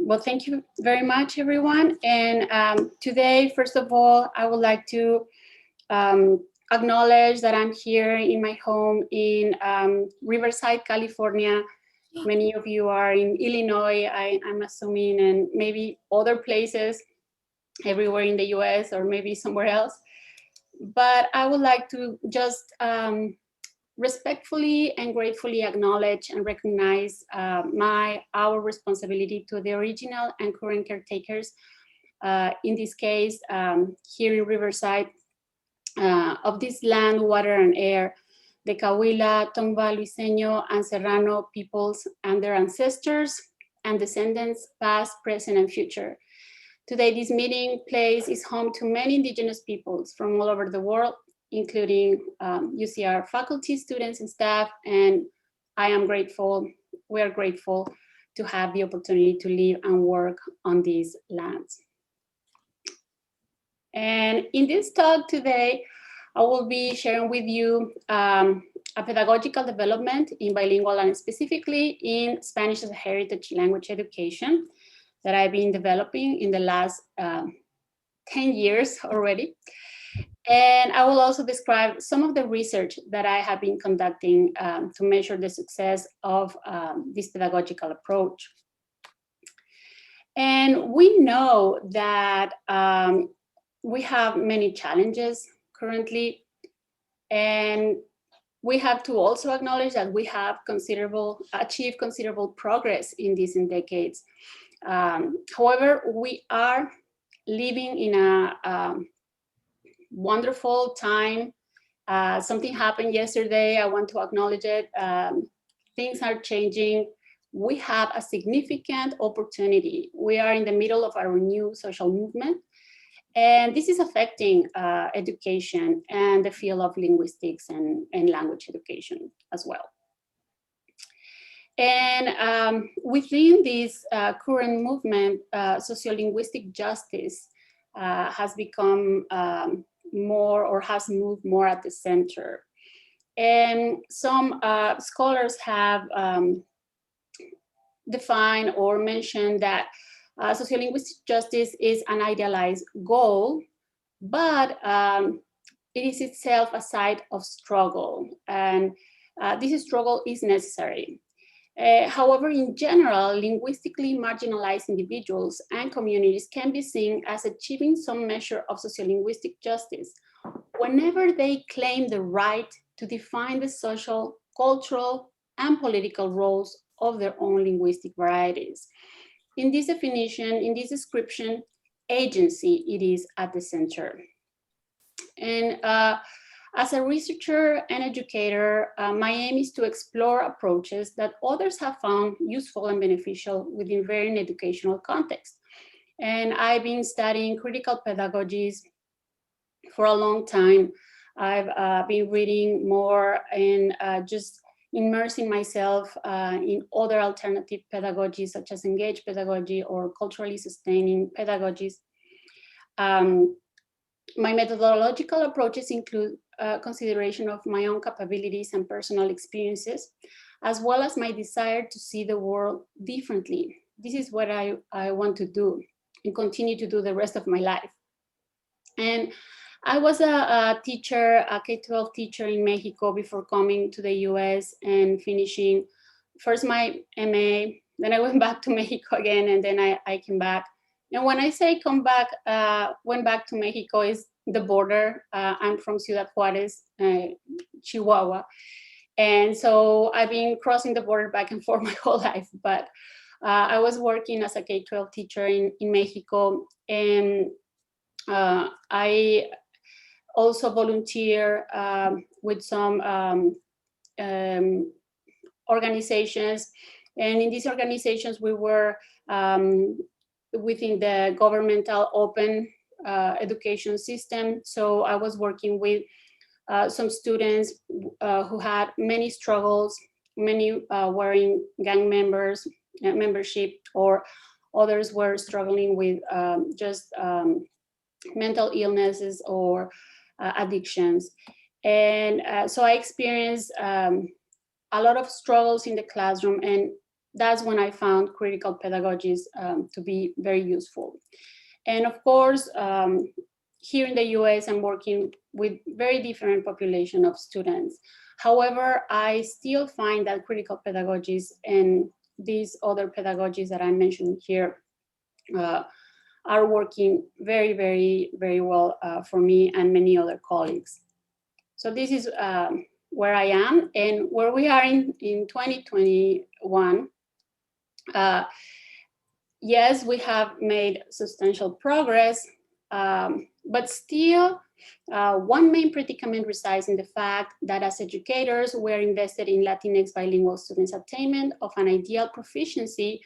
Well, thank you very much, everyone. And today, first of all, I would like to acknowledge that I'm here in my home in Riverside, California. Many of you are in Illinois, I'm assuming, and maybe other places everywhere in the US or maybe somewhere else. But I would like to just respectfully and gratefully acknowledge and recognize our responsibility to the original and current caretakers, in this case, here in Riverside, of this land, water, and air, the Cahuilla, Tongva, Luiseño, and Serrano peoples and their ancestors and descendants, past, present, and future. Today, this meeting place is home to many indigenous peoples from all over the world, including UCR faculty, students, and staff, and I am grateful, we are grateful to have the opportunity to live and work on these lands. And in this talk today, I will be sharing with you a pedagogical development in bilingual and specifically in Spanish as a heritage language education that I've been developing in the last 10 years already. And I will also describe some of the research that I have been conducting to measure the success of this pedagogical approach. And we know that we have many challenges currently, and we have to also acknowledge that we have achieved considerable progress in recent decades. However, we are living in a wonderful time. Something happened yesterday. I want to acknowledge it. Things are changing. We have a significant opportunity. We are in the middle of a renewed social movement, and this is affecting education and the field of linguistics and language education as well. And within this current movement, sociolinguistic justice has become more, or has moved more at the center. And some scholars have defined or mentioned that sociolinguistic justice is an idealized goal, but it is itself a site of struggle, and this struggle is necessary. However, in general, linguistically marginalized individuals and communities can be seen as achieving some measure of sociolinguistic justice whenever they claim the right to define the social, cultural, and political roles of their own linguistic varieties. In this definition, in this description, agency, it is at the center. And as a researcher and educator, my aim is to explore approaches that others have found useful and beneficial within varying educational contexts. And I've been studying critical pedagogies for a long time. I've been reading more and just immersing myself in other alternative pedagogies, such as engaged pedagogy or culturally sustaining pedagogies. My methodological approaches include consideration of my own capabilities and personal experiences, as well as my desire to see the world differently. This is what I want to do and continue to do the rest of my life. And I was a teacher, a K-12 teacher in Mexico before coming to the US and finishing first my MA, then I went back to Mexico again, and then I came back. And when I say come back, went back to Mexico is the border. I'm from Ciudad Juarez, Chihuahua. And so I've been crossing the border back and forth my whole life. But I was working as a K-12 teacher in Mexico. And I also volunteer with some organizations. And in these organizations, we were within the governmental open education system. So I was working with some students who had many struggles, many were in gang membership, or others were struggling with just mental illnesses or addictions. And so I experienced a lot of struggles in the classroom, and that's when I found critical pedagogies to be very useful. And of course, here in the US, I'm working with very different population of students. However, I still find that critical pedagogies and these other pedagogies that I mentioned here are working very, very, very well for me and many other colleagues. So this is where I am and where we are in 2021. Yes, we have made substantial progress, but still one main predicament resides in the fact that as educators, we're invested in Latinx bilingual students' attainment of an ideal proficiency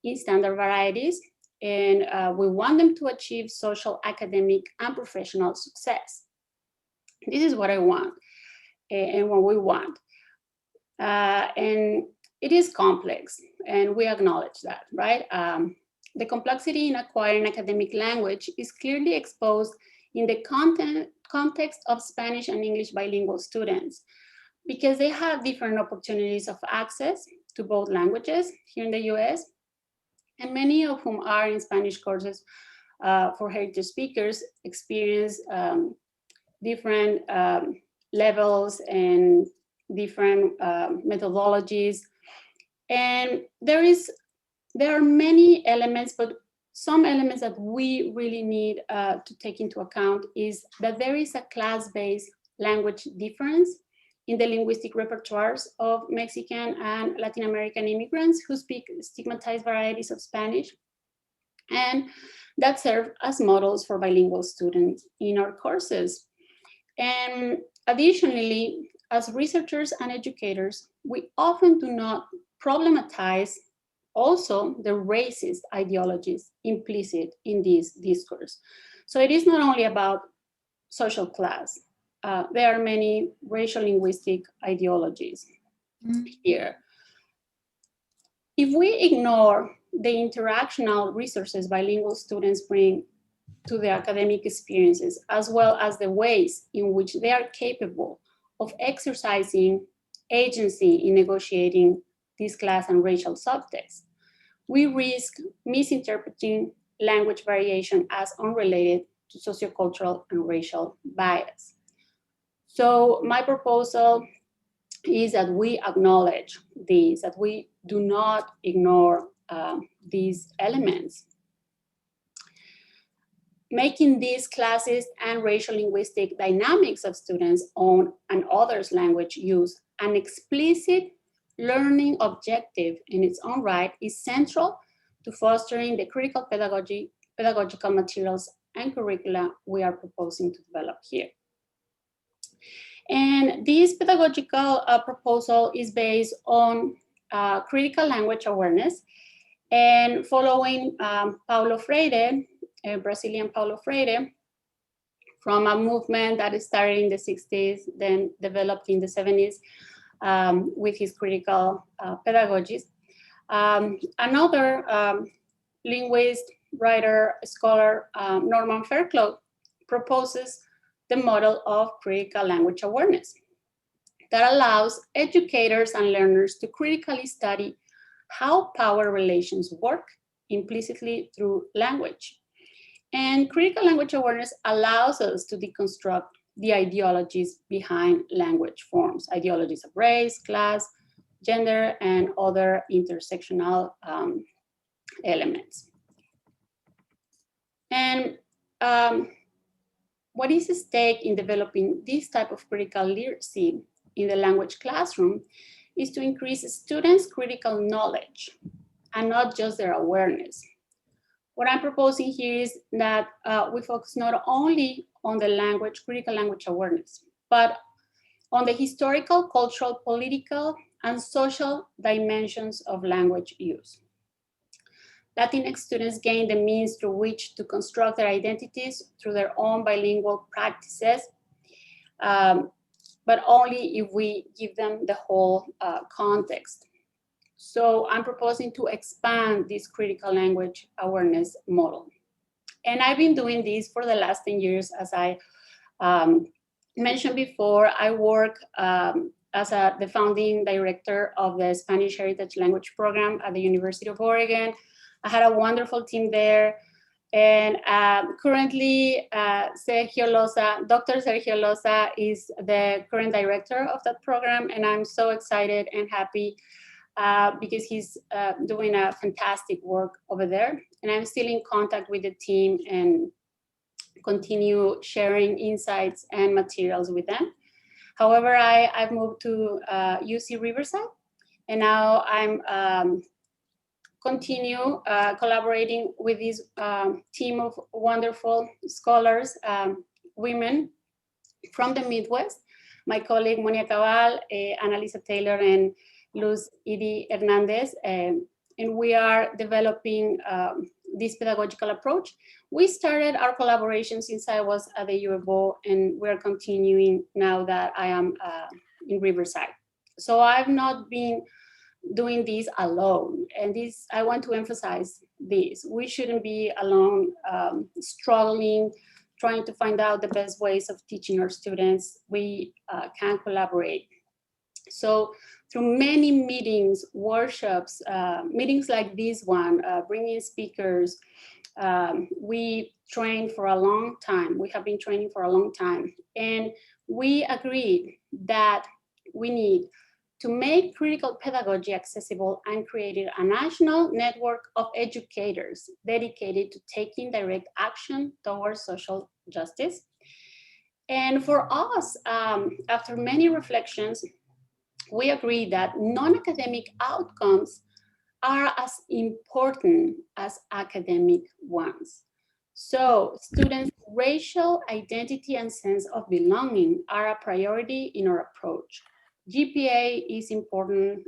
in standard varieties, and we want them to achieve social, academic, and professional success. This is what I want and what we want. And it is complex, and we acknowledge that, right? The complexity in acquiring academic language is clearly exposed in the context of Spanish and English bilingual students, because they have different opportunities of access to both languages here in the US, and many of whom are in Spanish courses for heritage speakers experience different levels and different methodologies. And there are many elements, but some elements that we really need to take into account is that there is a class-based language difference in the linguistic repertoires of Mexican and Latin American immigrants who speak stigmatized varieties of Spanish, and that serve as models for bilingual students in our courses. And additionally, as researchers and educators, we often do not problematize also the racist ideologies implicit in this discourse. So it is not only about social class. There are many racial linguistic ideologies here. If we ignore the interactional resources bilingual students bring to their academic experiences, as well as the ways in which they are capable of exercising agency in negotiating these class and racial subtexts, we risk misinterpreting language variation as unrelated to sociocultural and racial bias. So my proposal is that we acknowledge these, that we do not ignore these elements. Making these classes and racial linguistic dynamics of students' own and others' language use an explicit learning objective in its own right is central to fostering the critical pedagogical materials and curricula we are proposing to develop here. And this pedagogical proposal is based on critical language awareness, and following Paulo Freire, Brazilian Paulo Freire, from a movement that started in the 60s, then developed in the 70s with his critical pedagogies. Another linguist, writer, scholar, Norman Fairclough, proposes the model of critical language awareness that allows educators and learners to critically study how power relations work implicitly through language. And critical language awareness allows us to deconstruct the ideologies behind language forms, ideologies of race, class, gender, and other intersectional elements. And what is at stake in developing this type of critical literacy in the language classroom is to increase students' critical knowledge and not just their awareness. What I'm proposing here is that we focus not only on the language, critical language awareness, but on the historical, cultural, political, and social dimensions of language use. Latinx students gain the means through which to construct their identities through their own bilingual practices, but only if we give them the whole context. So I'm proposing to expand this critical language awareness model. And I've been doing this for the last 10 years. As I mentioned before, I work as the founding director of the Spanish Heritage Language Program at the University of Oregon. I had a wonderful team there. And currently, Dr. Sergio Loza is the current director of that program. And I'm so excited and happy because he's doing a fantastic work over there. And I'm still in contact with the team and continue sharing insights and materials with them. However, I've moved to UC Riverside, and now I'm continue collaborating with this team of wonderful scholars, women from the Midwest. My colleague Monia Cabal, Annalisa Taylor, and Luz Idi Hernandez, and we are developing this pedagogical approach. We started our collaboration since I was at the U of O, and we're continuing now that I am in Riverside. So I've not been doing this alone, and this, I want to emphasize this. We shouldn't be alone, struggling, trying to find out the best ways of teaching our students. We can collaborate. So through many meetings, workshops, meetings like this one, bringing speakers, we trained for a long time. We have been training for a long time. And we agreed that we need to make critical pedagogy accessible and created a national network of educators dedicated to taking direct action towards social justice. And for us, after many reflections, we agree that non-academic outcomes are as important as academic ones. So students' racial identity and sense of belonging are a priority in our approach. GPA is important,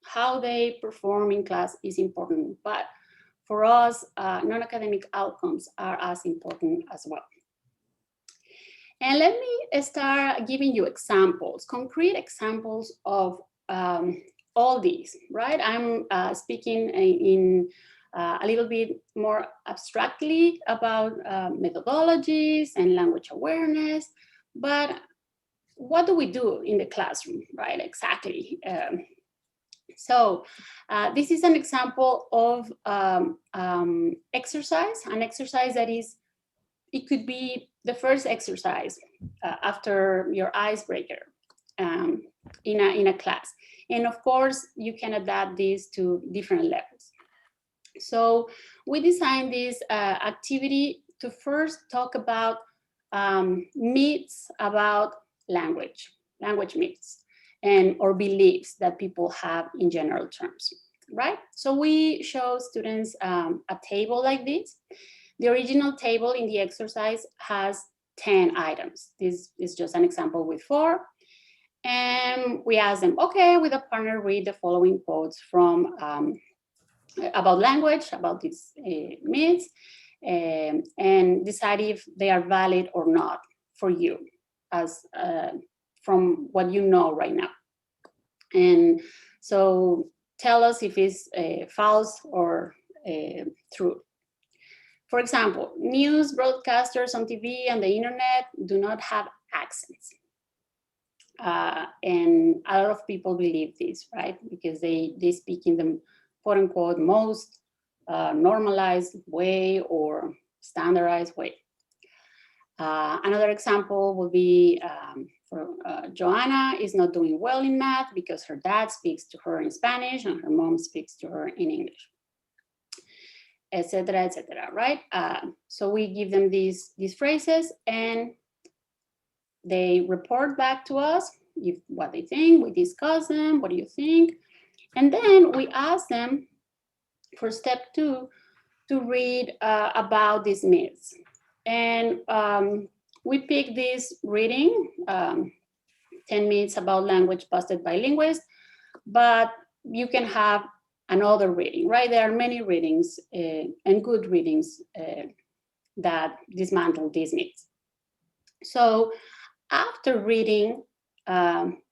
how they perform in class is important, but for us, non-academic outcomes are as important as well. And let me start giving you examples, concrete examples of all these, right? I'm speaking in a little bit more abstractly about methodologies and language awareness, but what do we do in the classroom, right? Exactly. So this is an example of exercise, an exercise that is, it could be the first exercise after your icebreaker in a class. And of course, you can adapt this to different levels. So we designed this activity to first talk about myths about language myths, and or beliefs that people have in general terms, right? So we show students a table like this. The original table in the exercise has 10 items. This is just an example with 4. And we ask them, okay, with a partner, read the following quotes from about language, about these myths, and decide if they are valid or not for you, as from what you know right now. And so tell us if it's false or true. For example, news broadcasters on TV and the internet do not have accents. And a lot of people believe this, right? Because they speak in the quote unquote most normalized way or standardized way. Another example would be for Joanna is not doing well in math because her dad speaks to her in Spanish and her mom speaks to her in English, etc., right? So we give them these phrases and they report back to us what they think, we discuss them, what do you think? And then we ask them for step 2 to read about these myths. And we pick this reading, 10 myths about language busted by linguists, but you can have another reading, right? There are many readings and good readings that dismantle these myths. So after reading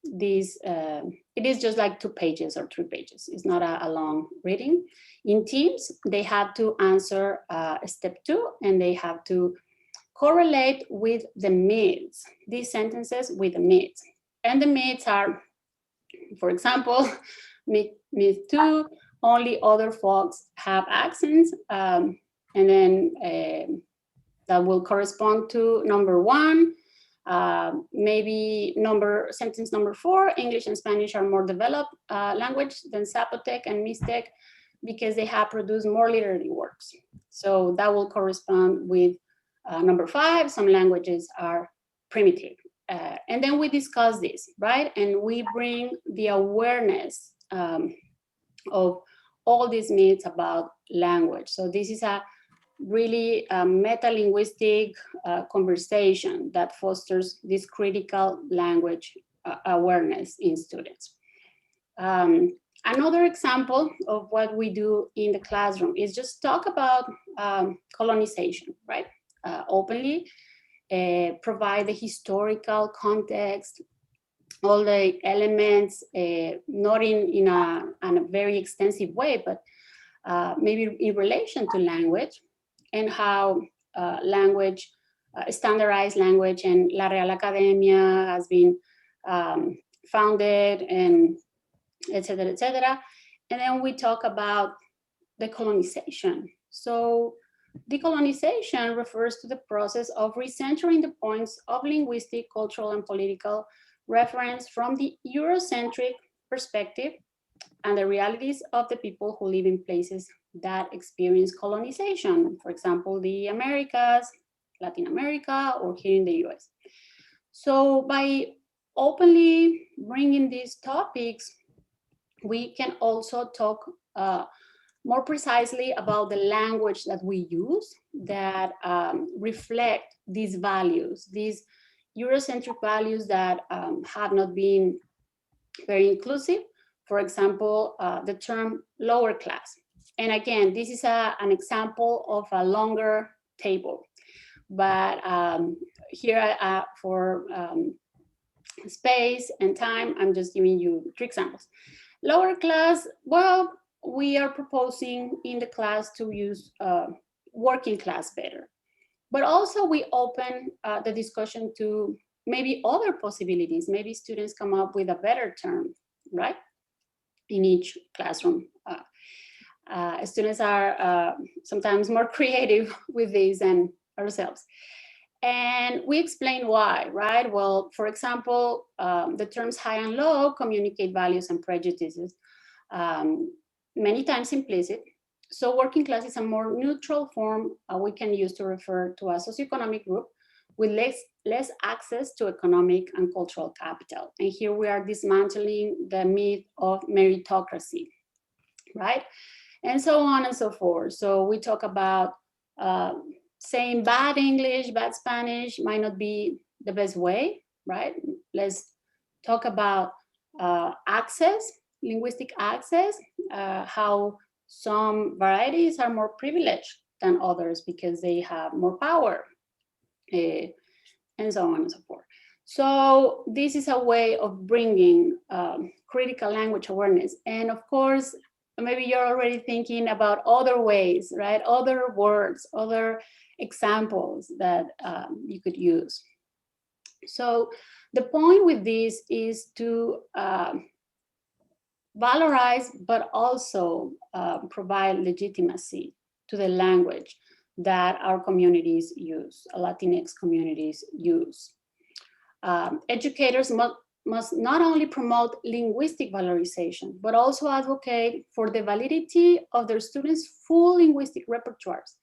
these, it is just like 2 pages or 3 pages. It's not a long reading. In teams, they have to answer step 2 and they have to correlate with the myths, these sentences with the myths. And the myths are, for example, myth 2, only other folks have accents. And then that will correspond to number 1. Maybe sentence number 4, English and Spanish are more developed language than Zapotec and Mixtec because they have produced more literary works. So that will correspond with number 5, some languages are primitive. And then we discuss this, right? And we bring the awareness of all these myths about language. So this is a really meta-linguistic conversation that fosters this critical language awareness in students. Another example of what we do in the classroom is just talk about colonization, right? Openly, provide the historical context, all the elements, not in a very extensive way, but maybe in relation to language and how language, standardized language and La Real Academia has been founded and et cetera, et cetera. And then we talk about decolonization. So decolonization refers to the process of recentering the points of linguistic, cultural, and political reference from the Eurocentric perspective and the realities of the people who live in places that experience colonization. For example, the Americas, Latin America, or here in the US. So by openly bringing these topics, we can also talk more precisely about the language that we use that reflect these values, these Eurocentric values that have not been very inclusive. For example, the term lower class. And again, this is an example of a longer table. But here for space and time, I'm just giving you 3 examples. Lower class, well, we are proposing in the class to use working class better. But also we open the discussion to maybe other possibilities. Maybe students come up with a better term, right? In each classroom. Students are sometimes more creative with these than ourselves. And we explain why, right? Well, for example, the terms high and low communicate values and prejudices, many times implicit. So working class is a more neutral form we can use to refer to a socioeconomic group with less access to economic and cultural capital. And here we are dismantling the myth of meritocracy, right? And so on and so forth. So we talk about saying bad English, bad Spanish might not be the best way, right? Let's talk about access, linguistic access, how some varieties are more privileged than others because they have more power, and so on and so forth. So this is a way of bringing critical language awareness. And of course, maybe you're already thinking about other ways, right? Other words, other examples that you could use. So the point with this is to valorize, but also provide legitimacy to the language that our communities use, Latinx communities use. Educators must not only promote linguistic valorization, but also advocate for the validity of their students' full linguistic repertoires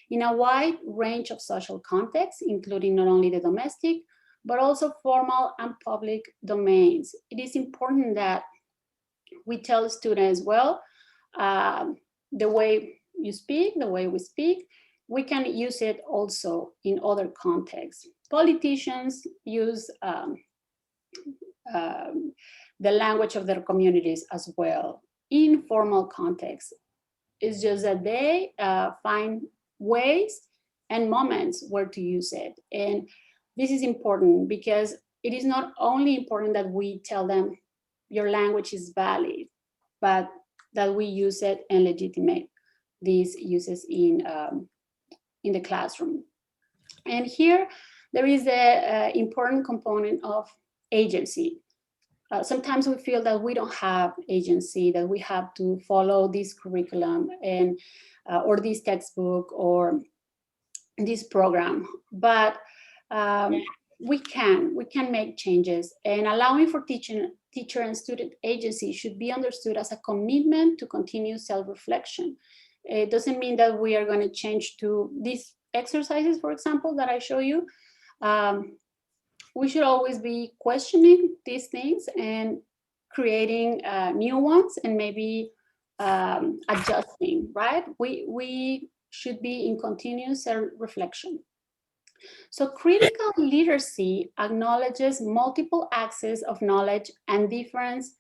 in a wide range of social contexts, including not only the domestic, but also formal and public domains. It is important that we tell students, well, the way you speak, the way we speak, we can use it also in other contexts. Politicians use the language of their communities as well in formal contexts. It's just that they find ways and moments where to use it. And this is important because it is not only important that we tell them your language is valid, but that we use it and legitimate these uses in the classroom. And here there is an important component of agency. sometimes we feel that we don't have agency, that we have to follow this curriculum and or this textbook or this program, but we can make changes, and allowing for teacher and student agency should be understood as a commitment to continue self-reflection. It doesn't mean that we are going to change to these exercises, for example, that I show you. We should always be questioning these things and creating new ones, and maybe adjusting, right? We should be in continuous reflection. So critical literacy acknowledges multiple access of knowledge and difference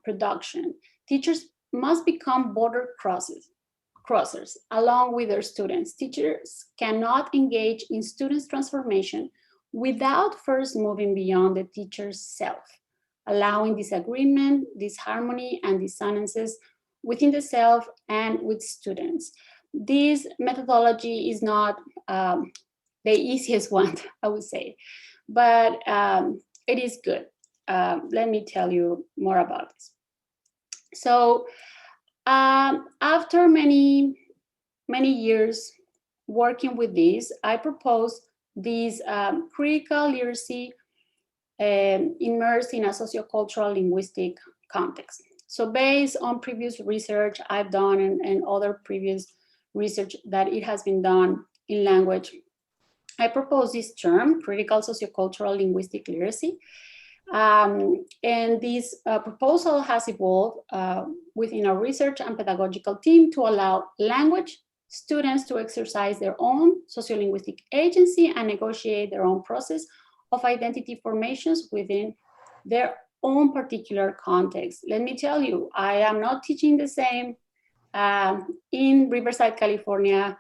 production. Teachers must become border crossers along with their students. Teachers cannot engage in students' transformation without first moving beyond the teacher's self, allowing disagreement, disharmony, and dissonances within the self and with students. This methodology is not the easiest one, I would say, but it is good. Let me tell you more about this. So after many years working with this, I proposed this critical literacy immersed in a sociocultural linguistic context. So based on previous research I've done and other previous research that it has been done in language, I propose this term, critical sociocultural linguistic literacy. And this proposal has evolved within our research and pedagogical team to allow language students to exercise their own sociolinguistic agency and negotiate their own process of identity formations within their own particular context. Let me tell you, I am not teaching the same in Riverside, California,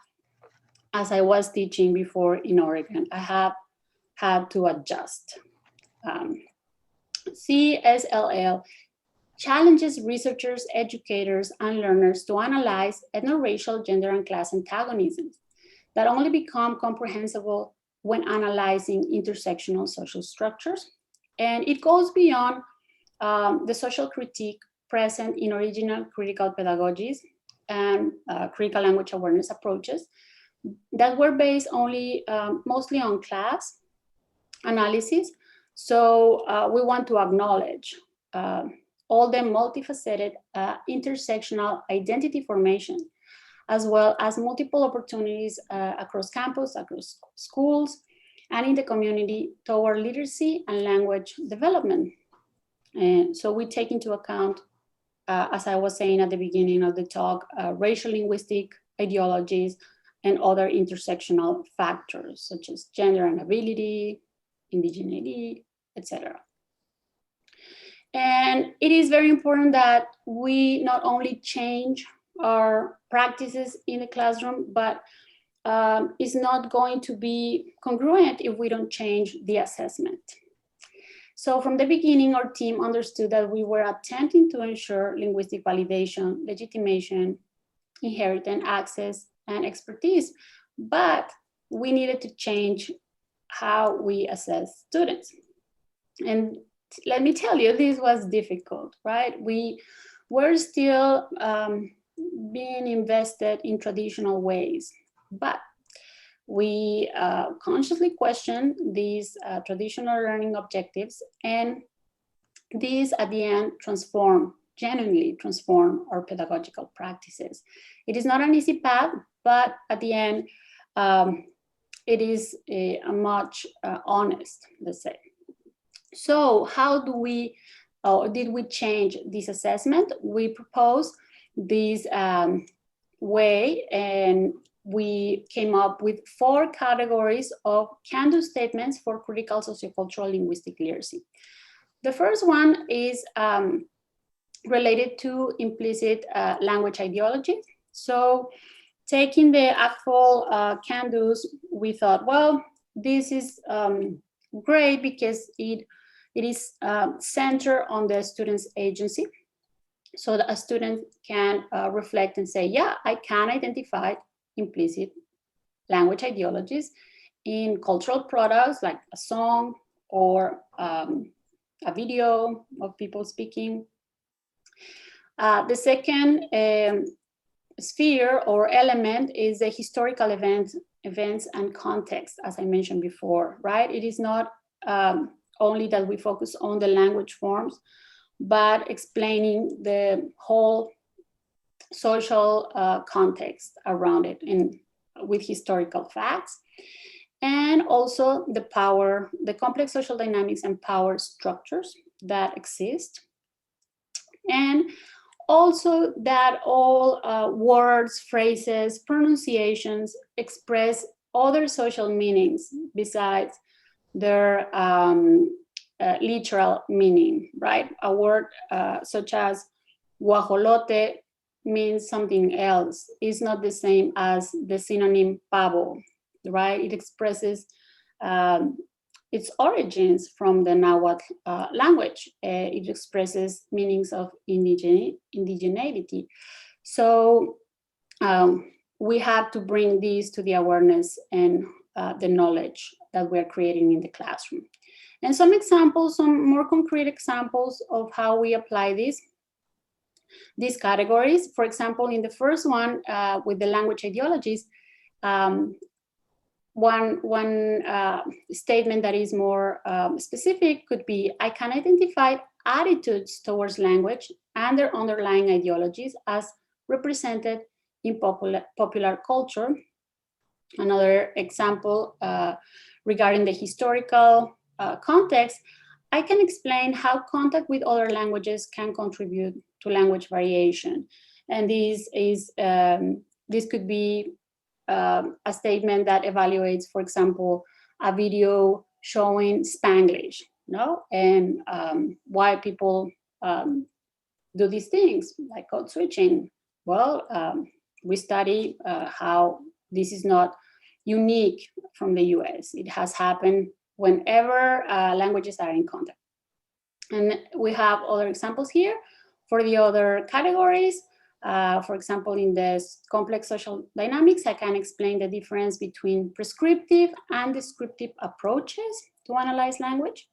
as I was teaching before in Oregon. I have had to adjust. CSLL challenges researchers, educators, and learners to analyze ethno-racial, gender, and class antagonisms that only become comprehensible when analyzing intersectional social structures. And it goes beyond the social critique present in original critical pedagogies and critical language awareness approaches that were based only mostly on class analysis. So we want to acknowledge all the multifaceted intersectional identity formation, as well as multiple opportunities across campus, across schools, and in the community toward literacy and language development. And so we take into account, as I was saying at the beginning of the talk, racial linguistic ideologies and other intersectional factors such as gender and ability, indigeneity, etc. And it is very important that we not only change our practices in the classroom, but it's not going to be congruent if we don't change the assessment. So from the beginning, our team understood that we were attempting to ensure linguistic validation, legitimation, inheritance, access, and expertise, but we needed to change how we assess students. And let me tell you, this was difficult, right? We were still being invested in traditional ways, but we consciously questioned these traditional learning objectives, and these at the end genuinely transform our pedagogical practices. It is not an easy path, but at the end, it is a much honest, let's say. So how do we, did we change this assessment? We proposed this way, and we came up with 4 categories of can-do statements for critical sociocultural linguistic literacy. The first one is related to implicit language ideology. So taking the actual can-dos, we thought, well, this is great because it is centered on the student's agency. So that a student can reflect and say, yeah, I can identify implicit language ideologies in cultural products like a song or a video of people speaking. The second sphere or element is the historical events and context, as I mentioned before, right? It is not only that we focus on the language forms, but explaining the whole social context around it with historical facts. And also the complex social dynamics and power structures that exist. And also that all words, phrases, pronunciations express other social meanings besides their literal meaning, right? A word such as guajolote means something else. It's not the same as the synonym pavo, right? It expresses its origins from the Nahuatl language. It expresses meanings of indigeneity. So we have to bring these to the awareness and the knowledge that we're creating in the classroom. And some examples, some more concrete examples of how we apply these categories. For example, in the first one, with the language ideologies, one statement that is more specific could be, I can identify attitudes towards language and their underlying ideologies as represented in popular culture. Another example regarding the historical context, I can explain how contact with other languages can contribute to language variation. And this could be a statement that evaluates, for example, a video showing Spanglish, and why people do these things like code switching. Well, we study how this is not unique from the US. It has happened whenever languages are in contact. And we have other examples here for the other categories. For example, in the complex social dynamics, I can explain the difference between prescriptive and descriptive approaches to analyze language.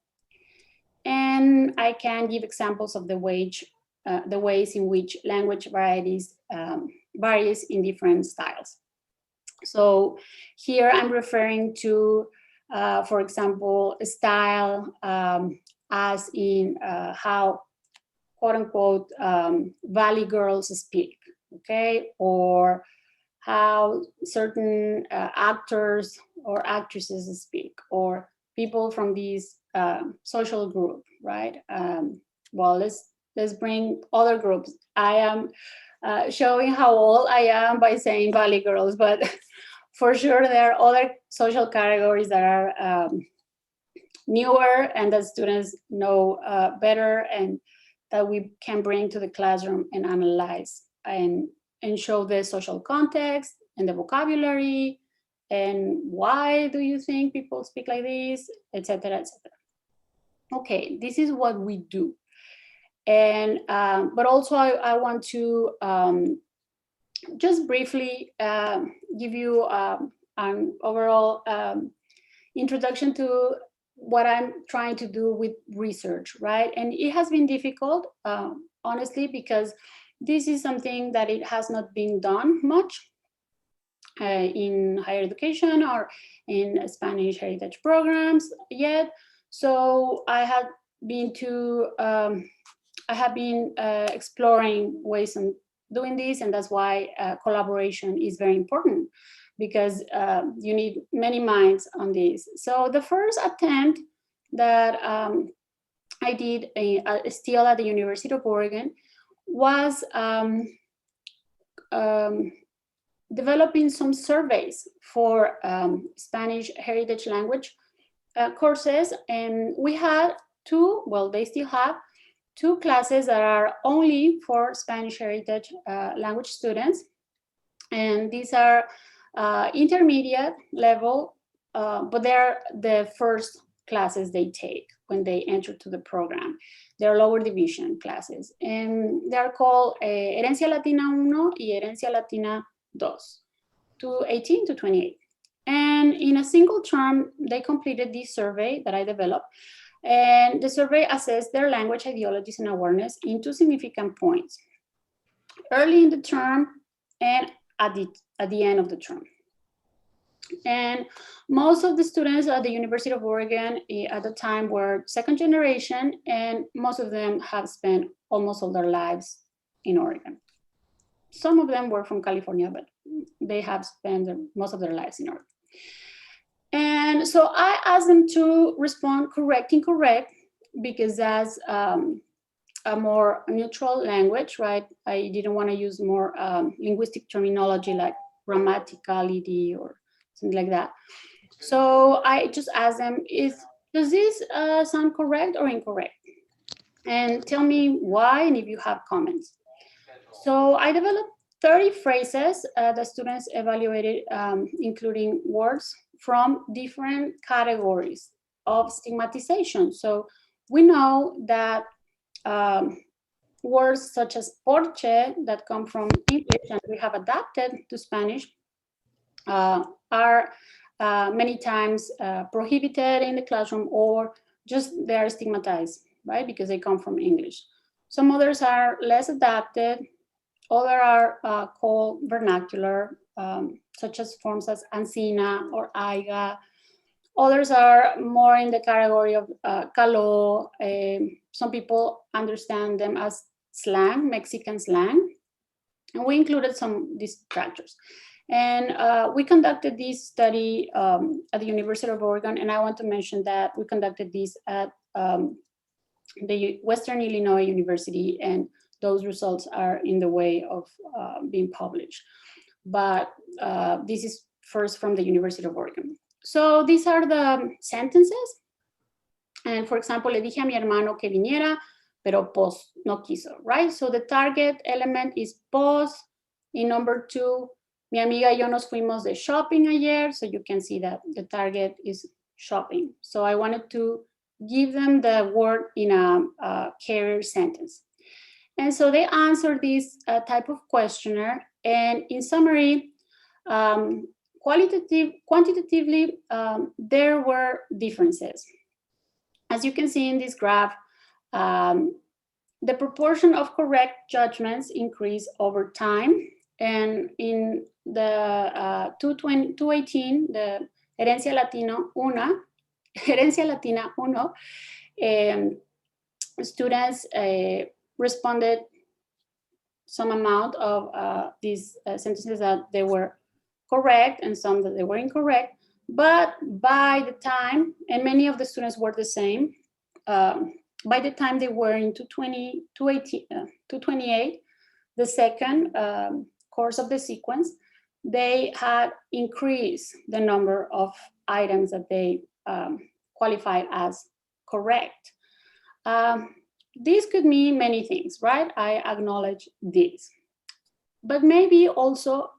And I can give examples of the ways in which language varies in different styles. So here I'm referring to, for example, a style as in how, quote unquote, valley girls speak, okay? Or how certain actors or actresses speak, or people from these social group, right? Well, let's bring other groups. I am showing how old I am by saying valley girls, but for sure there are other social categories that are newer and that students know better, and that we can bring to the classroom and analyze and show the social context and the vocabulary and why do you think people speak like this, etc., etc. Okay, this is what we do. And but also I want to just briefly give you an overall introduction to what I'm trying to do with research, right? And it has been difficult, honestly, because this is something that it has not been done much in higher education or in Spanish heritage programs yet. So I have been exploring ways of doing this, and that's why collaboration is very important, because you need many minds on this. So the first attempt that I did still at the University of Oregon was developing some surveys for Spanish heritage language courses. And we had two, well, they still have two classes that are only for Spanish heritage language students. And these are intermediate level, but they're the first classes they take when they enter to the program. They're lower division classes, and they're called Herencia Latina 1 y Herencia Latina 2, to 18 to 28. And in a single term, they completed this survey that I developed. And the survey assessed their language ideologies and awareness in 2 significant points: early in the term and at the end of the term. And most of the students at the University of Oregon at the time were second generation, and most of them have spent almost all their lives in Oregon. Some of them were from California, but they have spent most of their lives in Oregon. And so I asked them to respond correct, incorrect, because that's a more neutral language, right? I didn't want to use more linguistic terminology like grammaticality or something like that. So I just asked them, does this sound correct or incorrect? And tell me why, and if you have comments. So I developed 30 phrases the students evaluated, including words from different categories of stigmatization. So we know that words such as porche that come from English and we have adapted to Spanish are many times prohibited in the classroom, or just they are stigmatized, right? Because they come from English. Some others are less adapted. Other are called vernacular, such as forms as ancina or aiga. Others are more in the category of caló. Some people understand them as slang, Mexican slang. And we included some distractors. And we conducted this study at the University of Oregon, and I want to mention that we conducted this at the Western Illinois University, and those results are in the way of being published. But this is first from the University of Oregon. So these are the sentences. And for example, le dije a mi hermano que viniera, pero pues no quiso, right? So the target element is pues. In number 2, mi amiga y yo nos fuimos de shopping ayer. So you can see that the target is shopping. So I wanted to give them the word in a carrier sentence. And so they answered this type of questionnaire. And in summary, quantitatively, there were differences. As you can see in this graph, the proportion of correct judgments increased over time. And in the 218, the Herencia Latina 1, students responded some amount of these sentences that they were correct and some that they were incorrect. But by the time, and many of the students were the same, by the time they were in 228, the second course of the sequence, they had increased the number of items that they qualified as correct. This could mean many things, right? I acknowledge this. But maybe also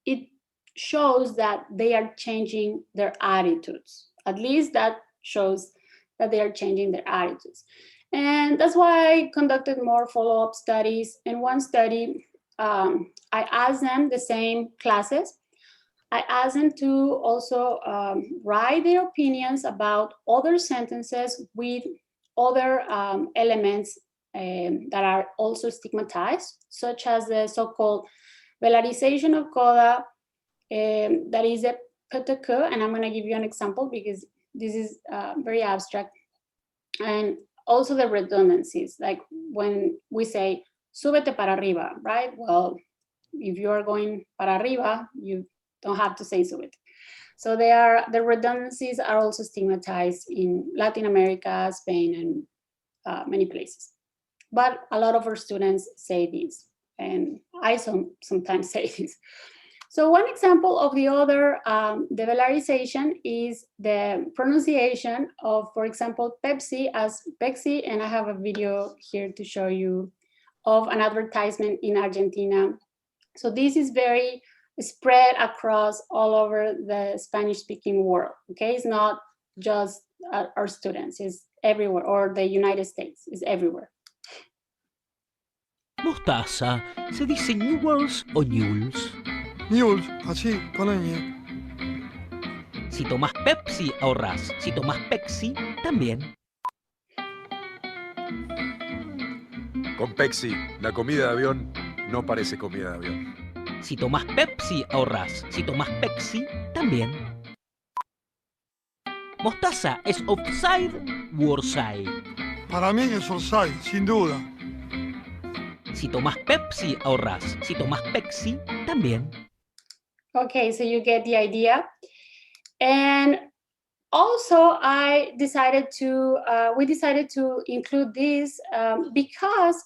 it shows that they are changing their attitudes. At least that shows that they are changing their attitudes. And that's why I conducted more follow-up studies. In one study, I asked them the same classes. I asked them to also write their opinions about other sentences with other elements that are also stigmatized, such as the so-called velarization of coda, that is a PTK, and I'm going to give you an example because this is very abstract. And also the redundancies, like when we say, súbete para arriba, right? Well, if you are going para arriba, you don't have to say súbete. So the redundancies are also stigmatized in Latin America, Spain, and many places. But a lot of our students say this, and I sometimes say this. So one example of the other, the velarization, is the pronunciation of, for example, Pepsi as Pepsi, and I have a video here to show you of an advertisement in Argentina. So this is very spread across all over the Spanish-speaking world, okay? It's not just our students, it's everywhere, or the United States, it's everywhere. Mostaza, ¿se dice Newells o Newells? Newell's 같이 번역이에요. Si tomas Pepsi, ahorras. Si tomas Pepsi, también. Con Pepsi, la comida de avión no parece comida de avión. Si tomas Pepsi, ahorras. Si tomas Pepsi, también. Mostaza, ¿es offside u orside? Para mí es offside, sin duda. Si tomas Pepsi, ahorras. Si tomas Pepsi, también. Okay, so you get the idea. And also we decided to include this because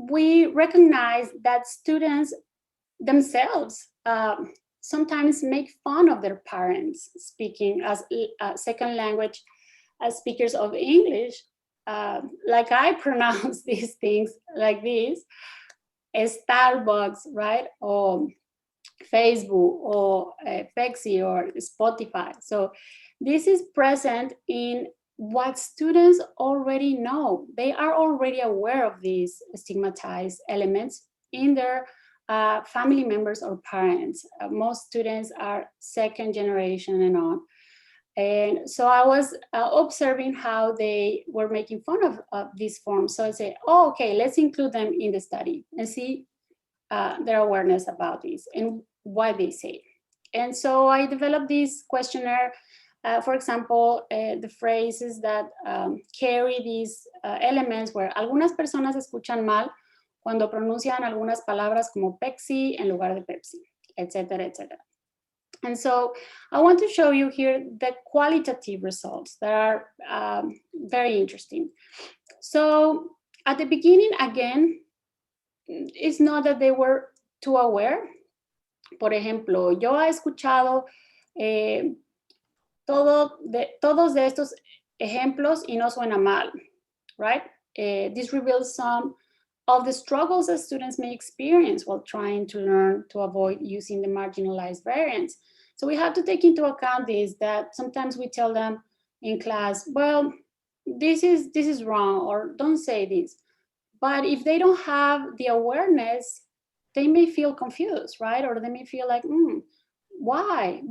we recognize that students themselves sometimes make fun of their parents speaking as second language as speakers of English. Like I pronounce these things like this, Starbucks, right? Or Facebook or Pepsi or Spotify. So this is present in what students already know. They are already aware of these stigmatized elements in their family members or parents. Most students are second generation and on. And so I was observing how they were making fun of these forms. So I say, oh, okay, let's include them in the study and see their awareness about this and what they say. And so I developed this questionnaire. For example, the phrases that carry these elements where algunas personas escuchan mal cuando pronuncian algunas palabras como Pepsi en lugar de Pepsi, etcétera, etcétera. And so I want to show you here the qualitative results that are very interesting. So at the beginning, again, it's not that they were too aware. Por ejemplo, yo he escuchado todos de estos ejemplos y no suena mal, right? This reveals some of the struggles that students may experience while trying to learn to avoid using the marginalized variants. So we have to take into account this, that sometimes we tell them in class, well, this is wrong, or don't say this. But if they don't have the awareness, they may feel confused, right? Or they may feel like, why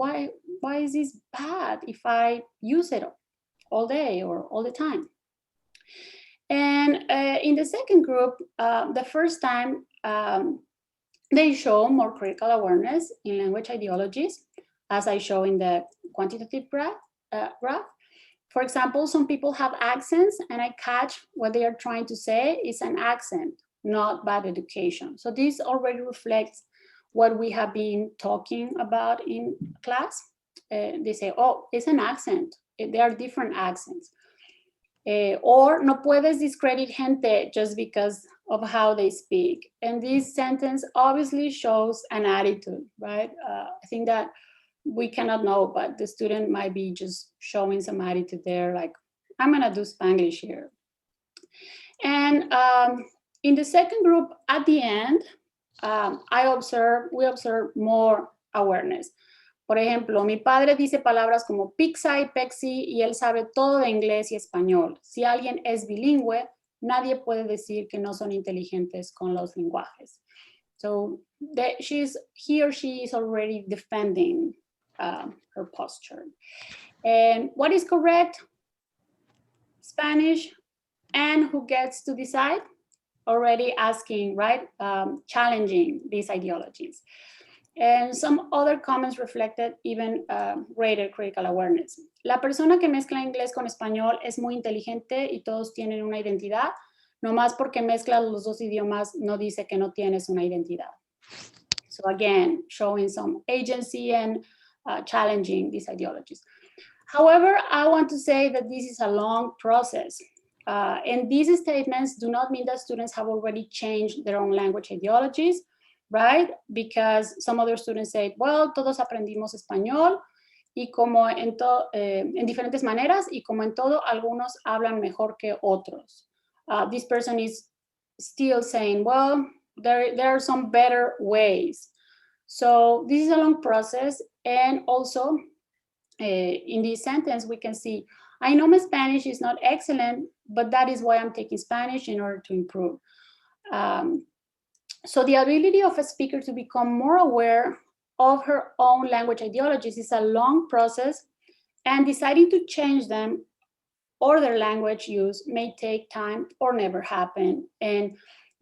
is this bad if I use it all day or all the time? And in the second group, the first time they show more critical awareness in language ideologies, as I show in the quantitative graph. For example, some people have accents and I catch what they are trying to say is an accent, not bad education. So this already reflects what we have been talking about in class. They say, oh, it's an accent. There are different accents. Or no puedes discredit gente just because of how they speak. And this sentence obviously shows an attitude, right? I think that we cannot know, but the student might be just showing some attitude there, like, I'm gonna do Spanglish here. And in the second group, at the end, we observe more awareness. Por ejemplo, mi padre dice palabras como pizza y Pepsi y él sabe todo de inglés y español. Si alguien es bilingüe, nadie puede decir que no son inteligentes con los lenguajes. So he or she is already defending her posture. And what is correct? Spanish, and who gets to decide? Already asking, right? Challenging these ideologies. And some other comments reflected even greater critical awareness. La persona que mezcla inglés con español es muy inteligente y todos tienen una identidad. No más porque mezclas los dos idiomas no dice que no tienes una identidad. So again, showing some agency and challenging these ideologies. However, I want to say that this is a long process. And these statements do not mean that students have already changed their own language ideologies, right? Because some other students say, well, todos aprendimos español y como en diferentes maneras y como en todo, algunos hablan mejor que otros. This person is still saying, well, there are some better ways. So this is a long process. And also in this sentence, we can see, I know my Spanish is not excellent, but that is why I'm taking Spanish in order to improve. So the ability of a speaker to become more aware of her own language ideologies is a long process, and deciding to change them or their language use may take time or never happen. And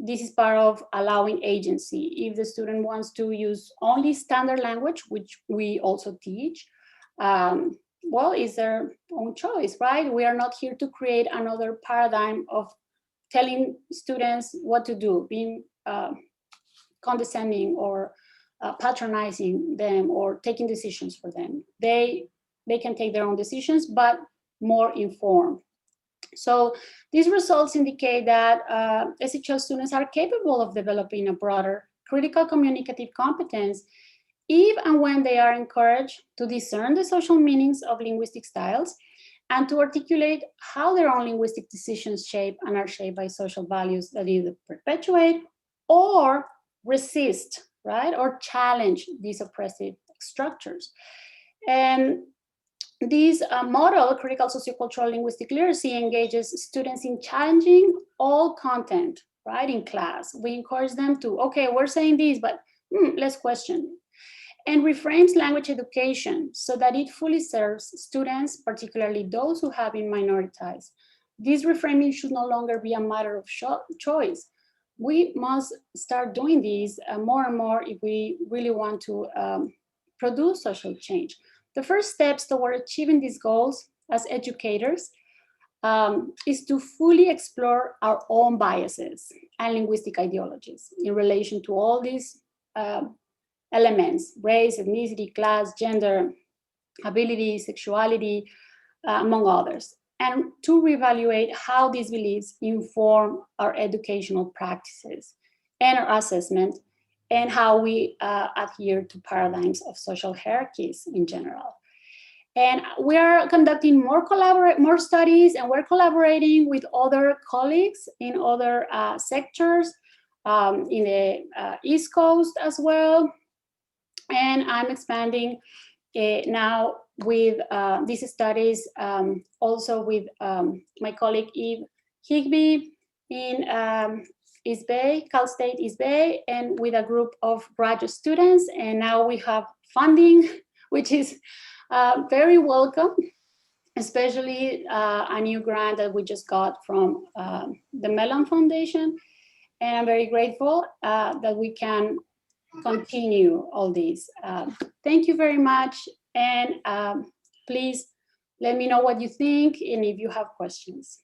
this is part of allowing agency. If the student wants to use only standard language, which we also teach, well, it's their own choice, right? We are not here to create another paradigm of telling students what to do, being condescending or patronizing them or taking decisions for them. They can take their own decisions, but more informed. So these results indicate that SHL students are capable of developing a broader critical communicative competence if and when they are encouraged to discern the social meanings of linguistic styles and to articulate how their own linguistic decisions shape and are shaped by social values that either perpetuate or resist, right, or challenge these oppressive structures. And this model, critical sociocultural linguistic literacy, engages students in challenging all content, right, in class. We encourage them to, okay, we're saying this, but let's question. And reframes language education so that it fully serves students, particularly those who have been minoritized. This reframing should no longer be a matter of choice. We must start doing this more and more if we really want to produce social change. The first steps toward achieving these goals as educators is to fully explore our own biases and linguistic ideologies in relation to all these elements: race, ethnicity, class, gender, ability, sexuality, among others, and to reevaluate how these beliefs inform our educational practices and our assessment, and how we adhere to paradigms of social hierarchies in general. And we are conducting more studies, and we're collaborating with other colleagues in other sectors, in the East Coast as well. And I'm expanding now with these studies, also with my colleague Eve Higby in East Bay, Cal State East Bay, and with a group of graduate students. And now we have funding, which is very welcome, especially a new grant that we just got from the Mellon Foundation. And I'm very grateful that we can continue all these. Thank you very much. And please let me know what you think and if you have questions.